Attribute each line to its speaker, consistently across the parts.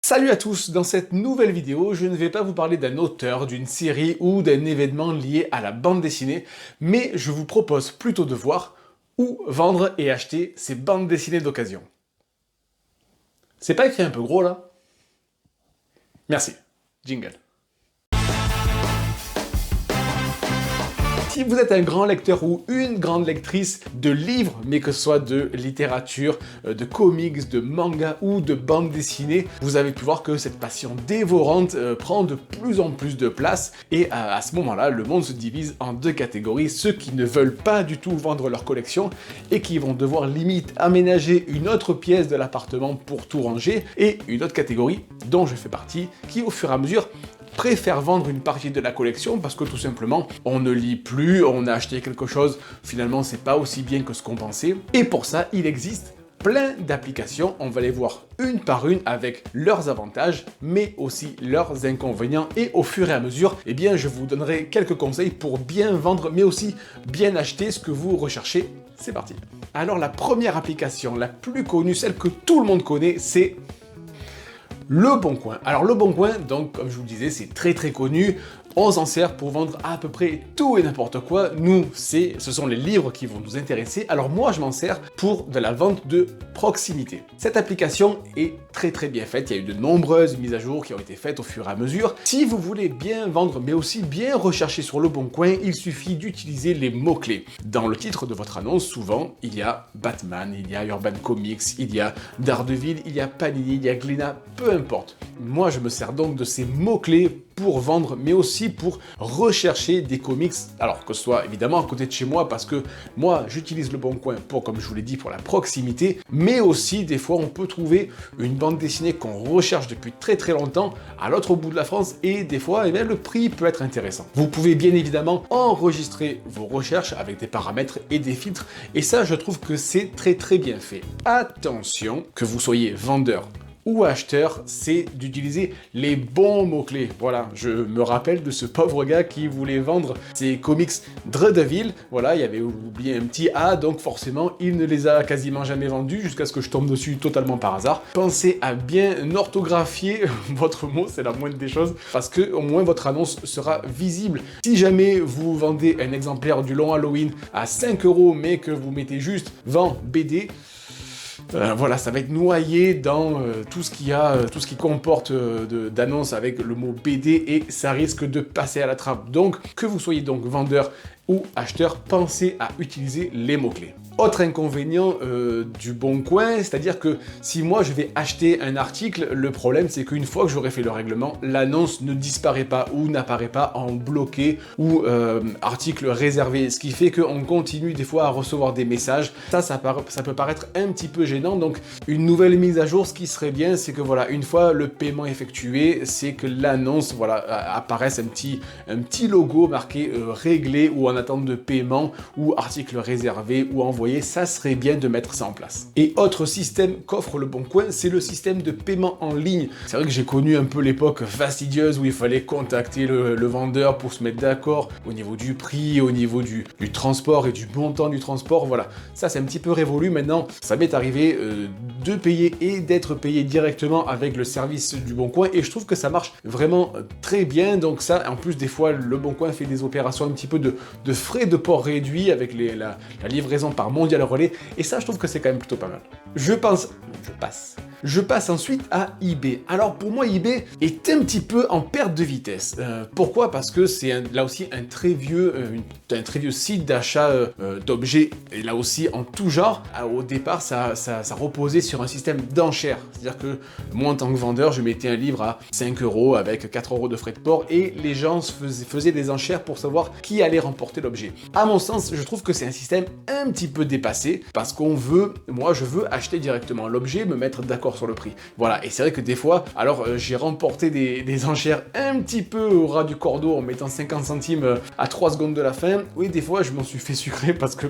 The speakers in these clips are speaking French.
Speaker 1: Salut à tous, dans cette nouvelle vidéo, je ne vais pas vous parler d'un auteur, d'une série ou d'un événement lié à la bande dessinée, mais je vous propose plutôt de voir où vendre et acheter ces bandes dessinées d'occasion. C'est pas écrit un peu gros là? Merci. Jingle. Si vous êtes un grand lecteur ou une grande lectrice de livres, mais que ce soit de littérature, de comics, de manga ou de bande dessinée, vous avez pu voir que cette passion dévorante prend de plus en plus de place et à ce moment-là, le monde se divise en deux catégories, ceux qui ne veulent pas du tout vendre leur collection et qui vont devoir limite aménager une autre pièce de l'appartement pour tout ranger, et une autre catégorie, dont je fais partie, qui au fur et à mesure préfère vendre une partie de la collection parce que tout simplement on ne lit plus, on a acheté quelque chose, finalement c'est pas aussi bien que ce qu'on pensait, et pour ça il existe plein d'applications, on va les voir une par une avec leurs avantages mais aussi leurs inconvénients, et au fur et à mesure, eh bien je vous donnerai quelques conseils pour bien vendre mais aussi bien acheter ce que vous recherchez. C'est parti. Alors la première application, la plus connue, celle que tout le monde connaît, c'est Le Bon Coin. Alors Le Bon Coin, donc comme je vous le disais, c'est très connu. On s'en sert pour vendre à peu près tout et n'importe quoi. Nous, ce sont les livres qui vont nous intéresser. Alors moi, je m'en sers pour de la vente de proximité. Cette application est très bien faite. Il y a eu de nombreuses mises à jour qui ont été faites au fur et à mesure. Si vous voulez bien vendre, mais aussi bien rechercher sur Le Bon Coin, il suffit d'utiliser les mots-clés. Dans le titre de votre annonce, souvent, il y a Batman, il y a Urban Comics, il y a Daredevil, il y a Panini, il y a Glénat, peu importe. Moi, je me sers donc de ces mots-clés pour vendre, mais aussi pour rechercher des comics, alors que ce soit évidemment à côté de chez moi, parce que moi j'utilise Le Bon Coin pour, comme je vous l'ai dit, pour la proximité, mais aussi des fois on peut trouver une bande dessinée qu'on recherche depuis très longtemps à l'autre bout de la France, et des fois eh bien, le prix peut être intéressant. Vous pouvez bien évidemment enregistrer vos recherches avec des paramètres et des filtres, et ça je trouve que c'est très bien fait. Attention, que vous soyez vendeur ou acheteur, c'est d'utiliser les bons mots-clés. Voilà, je me rappelle de ce pauvre gars qui voulait vendre ses comics Daredevil. Voilà, il avait oublié un petit A, donc forcément, il ne les a quasiment jamais vendus jusqu'à ce que je tombe dessus totalement par hasard. Pensez à bien orthographier votre mot, c'est la moindre des choses, parce que au moins votre annonce sera visible. Si jamais vous vendez un exemplaire du long Halloween à 5 €, mais que vous mettez juste « vend BD », voilà, ça va être noyé dans tout ce qui comporte d'annonces avec le mot BD, et ça risque de passer à la trappe. Donc, que vous soyez donc vendeur ou acheteur, pensez à utiliser les mots-clés. Autre inconvénient du Bon Coin, c'est-à-dire que si moi je vais acheter un article, le problème c'est qu'une fois que j'aurai fait le règlement, l'annonce ne disparaît pas ou n'apparaît pas en bloqué ou article réservé, ce qui fait qu'on continue des fois à recevoir des messages. Ça peut paraître un petit peu gênant, donc une nouvelle mise à jour, ce qui serait bien, c'est que voilà, une fois le paiement effectué, c'est que l'annonce, voilà, apparaisse un petit logo marqué réglé ou en attente de paiement ou article réservé ou envoyé. Ça serait bien de mettre ça en place. Et autre système qu'offre Le Bon Coin, c'est le système de paiement en ligne. C'est vrai que j'ai connu un peu l'époque fastidieuse où il fallait contacter le vendeur pour se mettre d'accord au niveau du prix, au niveau du transport et du montant du transport. Voilà, ça c'est un petit peu révolu maintenant. Ça m'est arrivé de payer et d'être payé directement avec le service du Bon Coin, et je trouve que ça marche vraiment très bien. Donc ça, en plus des fois, Le Bon Coin fait des opérations un petit peu de frais de port réduits avec la livraison par Mondial Relais, et ça je trouve que c'est quand même plutôt pas mal. Je passe ensuite à eBay. Alors pour moi eBay est un petit peu en perte de vitesse. Pourquoi? Parce que c'est là aussi un très vieux site d'achat d'objets, et là aussi en tout genre. Au départ ça reposait sur un système d'enchères, c'est-à-dire que moi en tant que vendeur je mettais un livre à 5 € avec 4 € de frais de port, et les gens faisaient des enchères pour savoir qui allait remporter l'objet. À mon sens, je trouve que c'est un système un petit peu dépassé, parce moi je veux acheter directement l'objet, me mettre d'accord sur le prix. Voilà, et c'est vrai que des fois, alors j'ai remporté des enchères un petit peu au ras du cordeau en mettant 50 centimes à 3 secondes de la fin. Oui, des fois je m'en suis fait sucrer parce que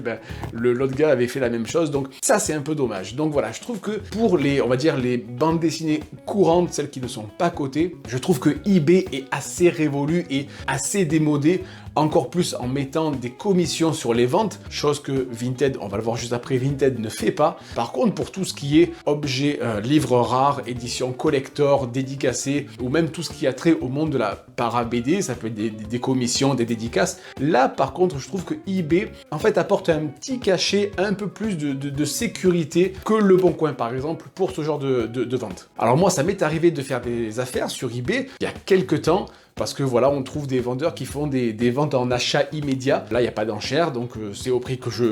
Speaker 1: l'autre gars avait fait la même chose, donc ça c'est un peu dommage. Donc voilà, je trouve que pour on va dire les bandes dessinées courantes, celles qui ne sont pas cotées, je trouve que eBay est assez révolu et assez démodé. encore plus en mettant des commissions sur les ventes, chose que Vinted, on va le voir juste après, Vinted ne fait pas. Par contre, pour tout ce qui est objets, livres rares, éditions collector, dédicacés, ou même tout ce qui a trait au monde de la para-BD, ça peut être des commissions, des dédicaces, là par contre, je trouve que eBay, en fait, apporte un petit cachet, un peu plus de sécurité que Le Bon Coin, par exemple, pour ce genre de vente. Alors moi, ça m'est arrivé de faire des affaires sur eBay il y a quelques temps, parce que voilà, on trouve des vendeurs qui font des ventes en achat immédiat. Là, il n'y a pas d'enchère, donc c'est au prix que je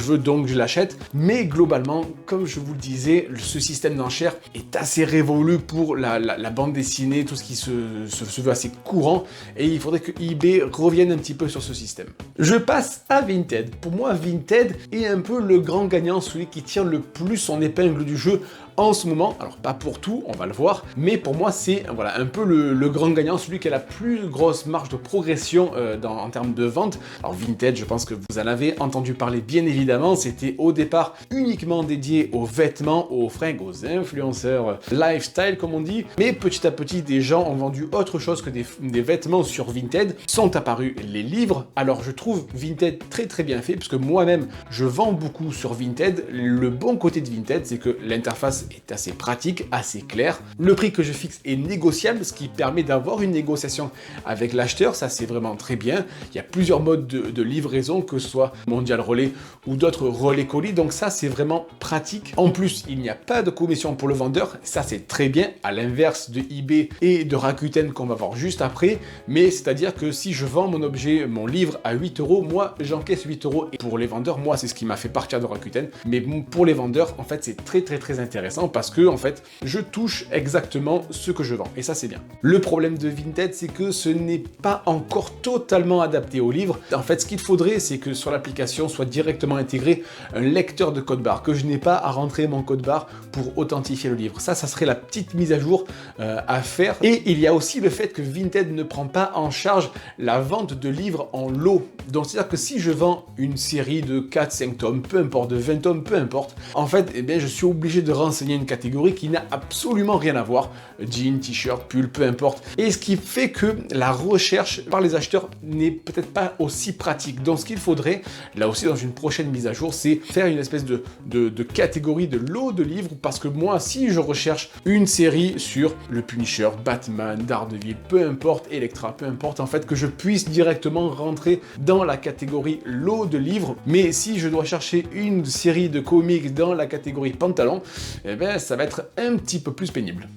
Speaker 1: veux, donc je l'achète. Mais globalement, comme je vous le disais, ce système d'enchère est assez révolu pour la bande dessinée, tout ce qui se veut assez courant, et il faudrait que eBay revienne un petit peu sur ce système. Je passe à Vinted. Pour moi, Vinted est un peu le grand gagnant, celui qui tire le plus son épingle du jeu en ce moment. Alors pas pour tout, on va le voir, mais pour moi c'est voilà, un peu le grand gagnant, celui qui a la plus grosse marge de progression en termes de vente. Alors Vinted, je pense que vous en avez entendu parler bien évidemment, c'était au départ uniquement dédié aux vêtements, aux fringues, aux influenceurs lifestyle comme on dit, mais petit à petit des gens ont vendu autre chose que des vêtements sur Vinted, sont apparus les livres. Alors je trouve Vinted très très bien fait, puisque moi-même je vends beaucoup sur Vinted. Le bon côté de Vinted, c'est que l'interface est assez pratique, assez clair. Le prix que je fixe est négociable, ce qui permet d'avoir une négociation avec l'acheteur, ça c'est vraiment très bien. Il y a plusieurs modes de livraison, que ce soit Mondial Relais ou d'autres relais colis, donc ça c'est vraiment pratique. En plus, il n'y a pas de commission pour le vendeur, ça c'est très bien, à l'inverse de eBay et de Rakuten qu'on va voir juste après, mais c'est-à-dire que si je vends mon objet, mon livre à 8 €, moi j'encaisse 8 €, et pour les vendeurs, moi c'est ce qui m'a fait partir de Rakuten, mais pour les vendeurs, en fait c'est très très très intéressant, parce que en fait je touche exactement ce que je vends, et ça c'est bien. Le problème de Vinted, c'est que ce n'est pas encore totalement adapté au livre. En fait, ce qu'il faudrait, c'est que sur l'application soit directement intégré un lecteur de code barre, que je n'ai pas à rentrer mon code barre pour authentifier le livre. Ça serait la petite mise à jour à faire. Et il y a aussi le fait que Vinted ne prend pas en charge la vente de livres en lot. Donc c'est-à-dire que si je vends une série de 4-5 tomes, peu importe, de 20 tomes, peu importe, en fait, eh bien, je suis obligé de renseigner une catégorie qui n'a absolument rien à voir, jean, t-shirt, pull, peu importe, et ce qui fait que la recherche par les acheteurs n'est peut-être pas aussi pratique. Donc ce qu'il faudrait, là aussi dans une prochaine mise à jour, c'est faire une espèce de catégorie de lot de livres, parce que moi, si je recherche une série sur le Punisher, Batman, Daredevil, peu importe, Elektra, peu importe, en fait, que je puisse directement rentrer dans la catégorie lot de livres. Mais si je dois chercher une série de comics dans la catégorie pantalon, eh ben ça va être un petit peu plus pénible.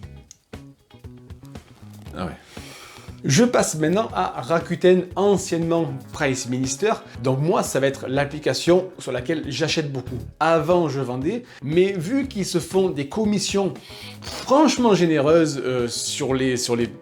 Speaker 1: Ah ouais. Je passe maintenant à Rakuten, anciennement Price Minister. Donc moi, ça va être l'application sur laquelle j'achète beaucoup. Avant, je vendais, mais vu qu'ils se font des commissions franchement généreuses sur les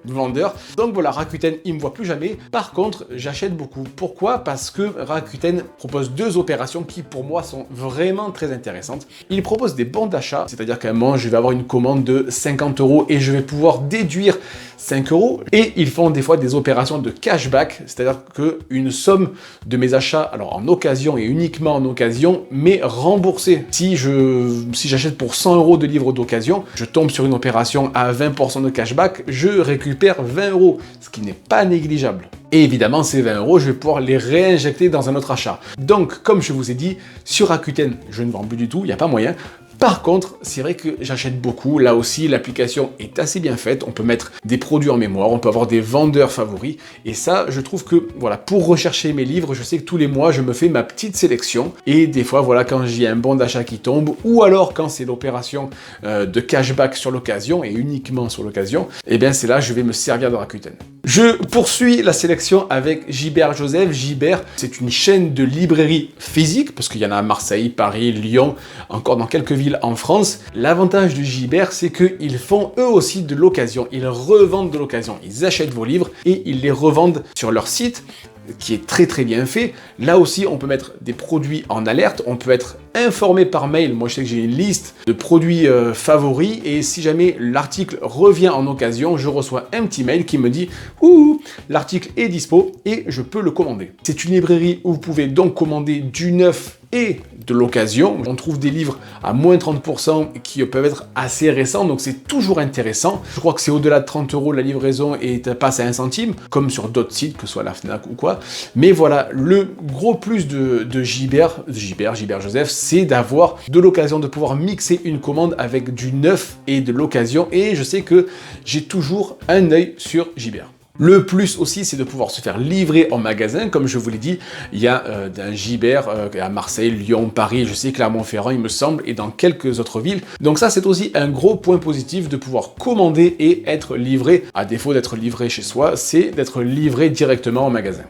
Speaker 1: vendeurs, donc voilà, Rakuten, il me voit plus jamais. Par contre, j'achète beaucoup. Pourquoi? Parce que Rakuten propose deux opérations qui, pour moi, sont vraiment très intéressantes. Il propose des bons d'achat, c'est-à-dire qu'à un moment, je vais avoir une commande de 50 € et je vais pouvoir déduire 5 €. Et ils font des fois des opérations de cashback, c'est-à-dire qu'une somme de mes achats, alors en occasion et uniquement en occasion, m'est remboursée. Si j'achète pour 100 € de livres d'occasion, je tombe sur une opération à 20% de cashback, je récupère 20 €, ce qui n'est pas négligeable. Et évidemment, ces 20 €, je vais pouvoir les réinjecter dans un autre achat. Donc, comme je vous ai dit, sur Rakuten, je ne vends plus du tout, il n'y a pas moyen. Par contre, c'est vrai que j'achète beaucoup. Là aussi, l'application est assez bien faite. On peut mettre des produits en mémoire, on peut avoir des vendeurs favoris. Et ça, je trouve que, voilà, pour rechercher mes livres, je sais que tous les mois, je me fais ma petite sélection. Et des fois, voilà, quand j'ai un bon d'achat qui tombe, ou alors quand c'est l'opération de cashback sur l'occasion, et uniquement sur l'occasion, eh bien, c'est là que je vais me servir de Rakuten. Je poursuis la sélection avec Gibert Joseph. Gibert, c'est une chaîne de librairies physiques, parce qu'il y en a à Marseille, Paris, Lyon, encore dans quelques villes en France. L'avantage de Gibert, c'est qu'ils font eux aussi de l'occasion. Ils revendent de l'occasion. Ils achètent vos livres et ils les revendent sur leur site, qui est très très bien fait. Là aussi, on peut mettre des produits en alerte, on peut être informé par mail. Moi, je sais que j'ai une liste de produits favoris, et si jamais l'article revient en occasion, je reçois un petit mail qui me dit « Ouh, l'article est dispo » et je peux le commander. C'est une librairie où vous pouvez donc commander du neuf et de l'occasion. On trouve des livres à moins 30% qui peuvent être assez récents, donc c'est toujours intéressant. Je crois que c'est au-delà de 30 € la livraison et passe à 1 centime, comme sur d'autres sites, que ce soit la Fnac ou quoi. Mais voilà, le gros plus de Gibert Joseph, c'est d'avoir de l'occasion, de pouvoir mixer une commande avec du neuf et de l'occasion, et je sais que j'ai toujours un œil sur Gibert. Le plus aussi, c'est de pouvoir se faire livrer en magasin. Comme je vous l'ai dit, il y a un Gibert à Marseille, Lyon, Paris, je sais Clermont-Ferrand, il me semble, et dans quelques autres villes. Donc ça, c'est aussi un gros point positif de pouvoir commander et être livré. À défaut d'être livré chez soi, c'est d'être livré directement en magasin.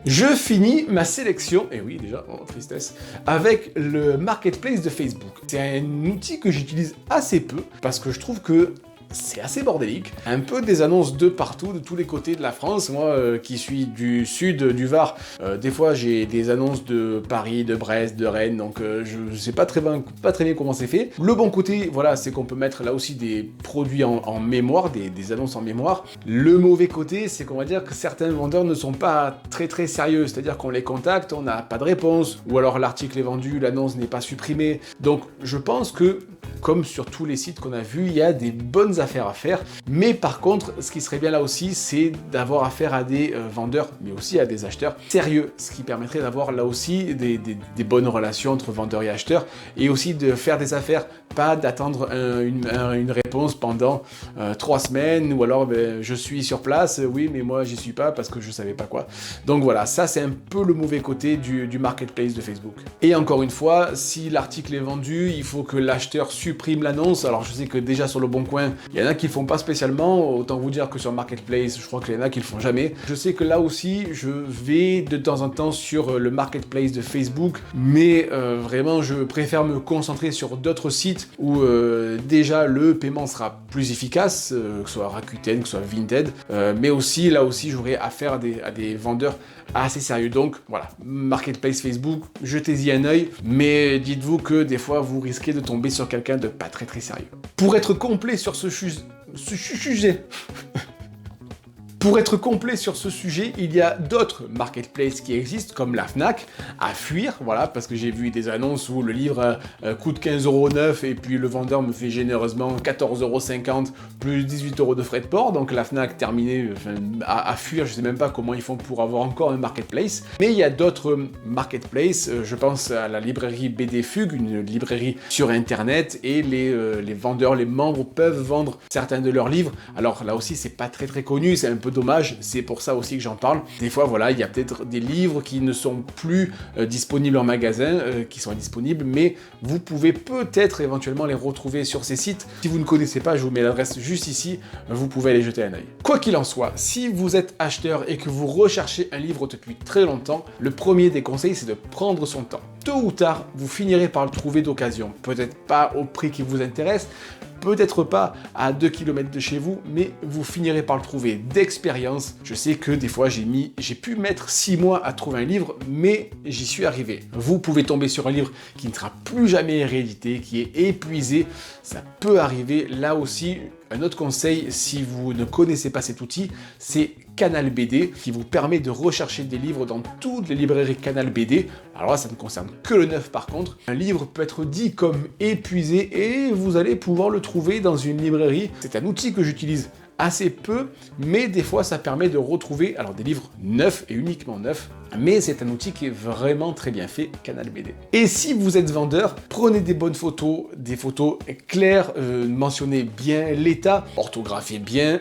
Speaker 1: Je finis ma sélection, et oui déjà, oh, tristesse, avec le marketplace de Facebook. C'est un outil que j'utilise assez peu, parce que je trouve que c'est assez bordélique. Un peu des annonces de partout, de tous les côtés de la France. Moi qui suis du sud du Var, des fois j'ai des annonces de Paris, de Brest, de Rennes, donc je sais pas très bien comment c'est fait. Le bon côté, voilà, c'est qu'on peut mettre là aussi des produits en mémoire, des annonces en mémoire. Le mauvais côté, c'est qu'on va dire que certains vendeurs ne sont pas très sérieux, c'est-à-dire qu'on les contacte, on n'a pas de réponse, ou alors l'article est vendu, l'annonce n'est pas supprimée. Donc je pense que, comme sur tous les sites qu'on a vus, il y a des bonnes affaires à faire, mais par contre, ce qui serait bien là aussi, c'est d'avoir affaire à des vendeurs, mais aussi à des acheteurs sérieux, ce qui permettrait d'avoir là aussi des bonnes relations entre vendeurs et acheteurs, et aussi de faire des affaires, pas d'attendre une réponse pendant 3 semaines, ou alors je suis sur place, oui, mais moi j'y suis pas parce que je savais pas quoi. Donc voilà, ça c'est un peu le mauvais côté du marketplace de Facebook. Et encore une fois, si l'article est vendu, il faut que l'acheteur supprime l'annonce. Alors je sais que déjà sur le Bon Coin, il y en a qui le font pas spécialement, autant vous dire que sur Marketplace, je crois qu'il y en a qui le font jamais. Je sais que là aussi, je vais de temps en temps sur le Marketplace de Facebook, mais vraiment, je préfère me concentrer sur d'autres sites où déjà le paiement sera plus efficace, que ce soit Rakuten, que ce soit Vinted, mais aussi, là aussi, j'aurai affaire à des vendeurs assez sérieux. Donc voilà, Marketplace Facebook, jetez-y un œil, mais dites-vous que des fois, vous risquez de tomber sur quelqu'un de pas très sérieux. Pour être complet sur ce sujet, pour être complet sur ce sujet, il y a d'autres marketplaces qui existent, comme la Fnac, à fuir, voilà, parce que j'ai vu des annonces où le livre coûte 15 € neuf et puis le vendeur me fait généreusement 14,50 € plus 18 € de frais de port, donc la Fnac terminée, à fuir, je sais même pas comment ils font pour avoir encore un marketplace. Mais il y a d'autres marketplaces, je pense à la librairie BD Fugue, une librairie sur internet, et les vendeurs, les membres peuvent vendre certains de leurs livres. Alors là aussi, c'est pas très connu, c'est un peu dommage, c'est pour ça aussi que j'en parle. Des fois, voilà, il y a peut-être des livres qui ne sont plus disponibles en magasin, qui sont indisponibles, mais vous pouvez peut-être éventuellement les retrouver sur ces sites. Si vous ne connaissez pas, je vous mets l'adresse juste ici, vous pouvez aller jeter un œil. Quoi qu'il en soit, si vous êtes acheteur et que vous recherchez un livre depuis très longtemps, le premier des conseils, c'est de prendre son temps. Tôt ou tard, vous finirez par le trouver d'occasion. Peut-être pas au prix qui vous intéresse, peut-être pas à 2 km de chez vous, mais vous finirez par le trouver d'expérience. Je sais que des fois j'ai pu mettre 6 mois à trouver un livre, mais j'y suis arrivé. Vous pouvez tomber sur un livre qui ne sera plus jamais réédité, qui est épuisé, ça peut arriver. Là aussi, un autre conseil, si vous ne connaissez pas cet outil, c'est Canal BD, qui vous permet de rechercher des livres dans toutes les librairies Canal BD. Alors là, ça ne concerne que le neuf par contre. Un livre peut être dit comme épuisé et vous allez pouvoir le trouver dans une librairie. C'est un outil que j'utilise assez peu, mais des fois ça permet de retrouver alors des livres neufs et uniquement neufs, mais c'est un outil qui est vraiment très bien fait, Canal BD. Et si vous êtes vendeur, prenez des bonnes photos, des photos claires, mentionnez bien l'état, orthographiez bien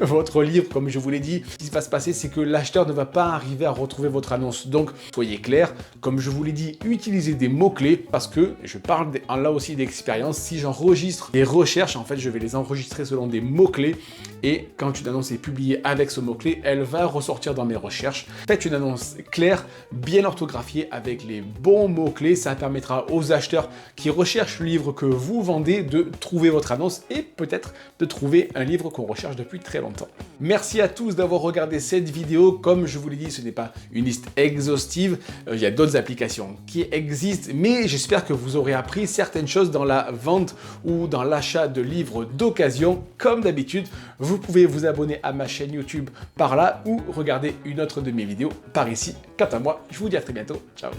Speaker 1: votre livre, comme je vous l'ai dit. Ce qui va se passer, c'est que l'acheteur ne va pas arriver à retrouver votre annonce, donc soyez clair. Comme je vous l'ai dit, utilisez des mots-clés, parce que je parle là aussi d'expérience. Si j'enregistre des recherches, en fait, je vais les enregistrer selon des mots-clés, et quand une annonce est publiée avec ce mot-clé, elle va ressortir dans mes recherches. Faites une annonce clair, bien orthographié avec les bons mots-clés. Ça permettra aux acheteurs qui recherchent le livre que vous vendez de trouver votre annonce et peut-être de trouver un livre qu'on recherche depuis très longtemps. Merci à tous d'avoir regardé cette vidéo. Comme je vous l'ai dit, ce n'est pas une liste exhaustive. Il y a d'autres applications qui existent, mais j'espère que vous aurez appris certaines choses dans la vente ou dans l'achat de livres d'occasion. Comme d'habitude, vous pouvez vous abonner à ma chaîne YouTube par là ou regarder une autre de mes vidéos par ici. Quant à moi, je vous dis à très bientôt. Ciao!